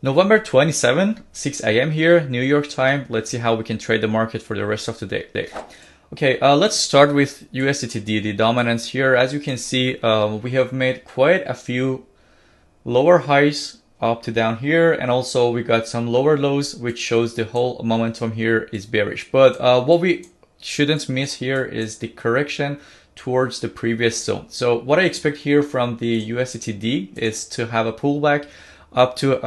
November 27, 6 a.m. here, New York time. Let's see how we can trade the market for the rest of the day. Okay, let's start with USDTD, the dominance here. As you can see, we have made quite a few lower highs up to down here, and also we got some lower lows, which shows the whole momentum here is bearish. But what we shouldn't miss here is the correction towards the previous zone. So what I expect here from the USDTD is to have a pullback up to,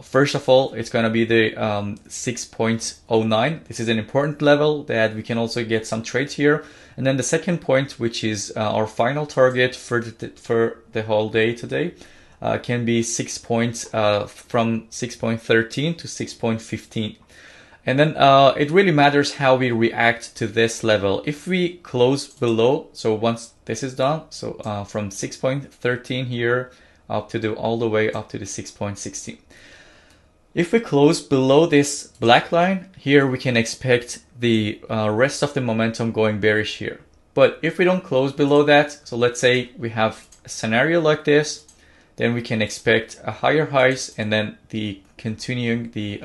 first of all, it's going to be the 6.09. This is an important level that we can also get some trades here. And then the second point, which is our final target for the whole day today, can be 6 points from 6.13 to 6.15. And then it really matters how we react to this level. If we close below, so once this is done, so from 6.13 here up to all the way up to the 6.16. If we close below this black line here, we can expect the rest of the momentum going bearish here. But if we don't close below that, so let's say we have a scenario like this, then we can expect a higher highs and then the continuing the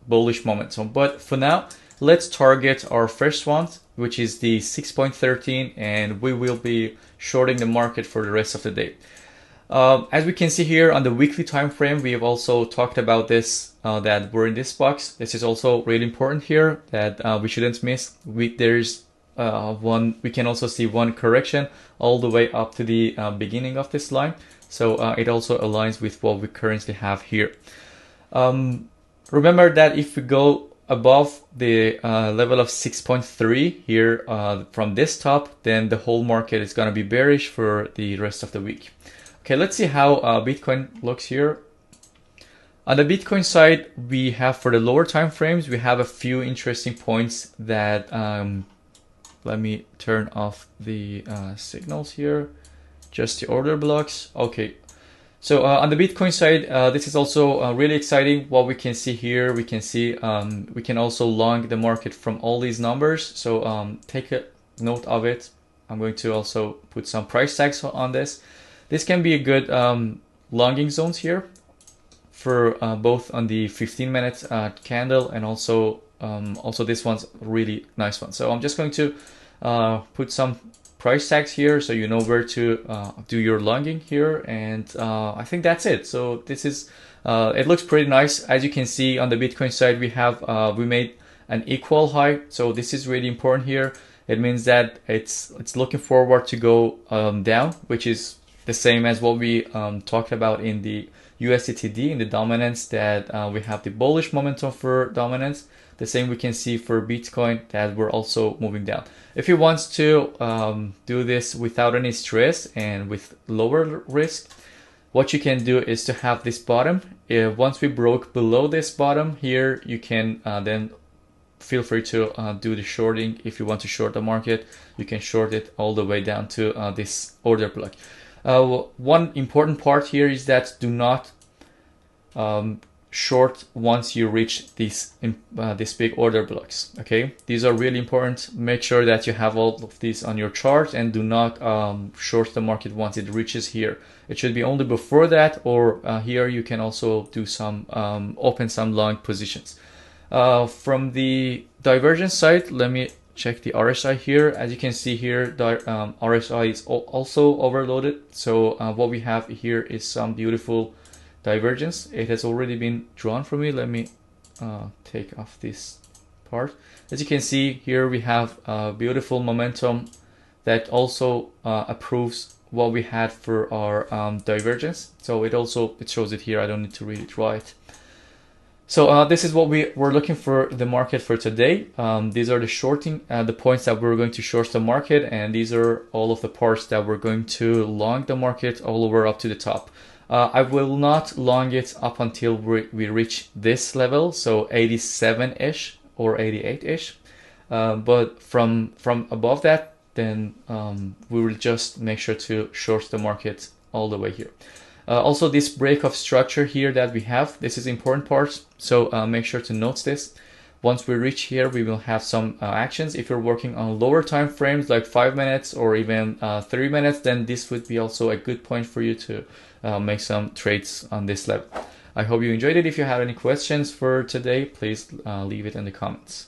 bullish momentum. But for now, let's target our first one, which is the 6.13, and we will be shorting the market for the rest of the day. As we can see here on the weekly time frame, we have also talked about this, that we're in this box. This is also really important here that we shouldn't miss. We can also see one correction all the way up to the beginning of this line. So it also aligns with what we currently have here. Remember that if we go above the level of 6.3 here from this top, then the whole market is going to be bearish for the rest of the week. Okay, let's see how Bitcoin looks here. On the Bitcoin side, we have for the lower time frames, we have a few interesting points that, let me turn off the signals here, just the order blocks. Okay, so on the Bitcoin side, this is also really exciting. What we can see here, we can see we can also long the market from all these numbers. So take a note of it. I'm going to also put some price tags on this. This can be a good longing zones here for both on the 15-minute candle and also this one's really nice one. So I'm just going to put some price tags here so you know where to do your longing here, and I think that's it. So this is it looks pretty nice. As you can see on the Bitcoin side, we have we made an equal high, so this is really important here. It means that it's looking forward to go down, which is the same as what we talked about in the USDTD, in the dominance, that we have the bullish momentum for dominance. The same we can see for Bitcoin, that we're also moving down. If you want to do this without any stress and with lower risk, what you can do is to have this bottom. Once we broke below this bottom here, you can then feel free to do the shorting. If you want to short the market, you can short it all the way down to this order block. One important part here is that do not short once you reach these big order blocks. Okay, these are really important. Make sure that you have all of these on your chart and do not short the market once it reaches here. It should be only before that, or here you can also do some open some long positions. From the divergence side, let me check the RSI here. As you can see here, the RSI is also overloaded. So what we have here is some beautiful divergence. It has already been drawn for me. Let me take off this part. As you can see here, we have beautiful momentum that also approves what we had for our divergence. So it shows it here. I don't need to read it right. So this is what we're looking for the market for today. These are the shorting, the points that we're going to short the market, and these are all of the parts that we're going to long the market all over up to the top. I will not long it up until we reach this level, so 87-ish or 88-ish. But from above that, then we will just make sure to short the market all the way here. Also, this break of structure here that we have, this is important part, so make sure to note this. Once we reach here, we will have some actions. If you're working on lower time frames like 5 minutes or even 3 minutes, then this would be also a good point for you to make some trades on this level. I hope you enjoyed it. If you have any questions for today, please leave it in the comments.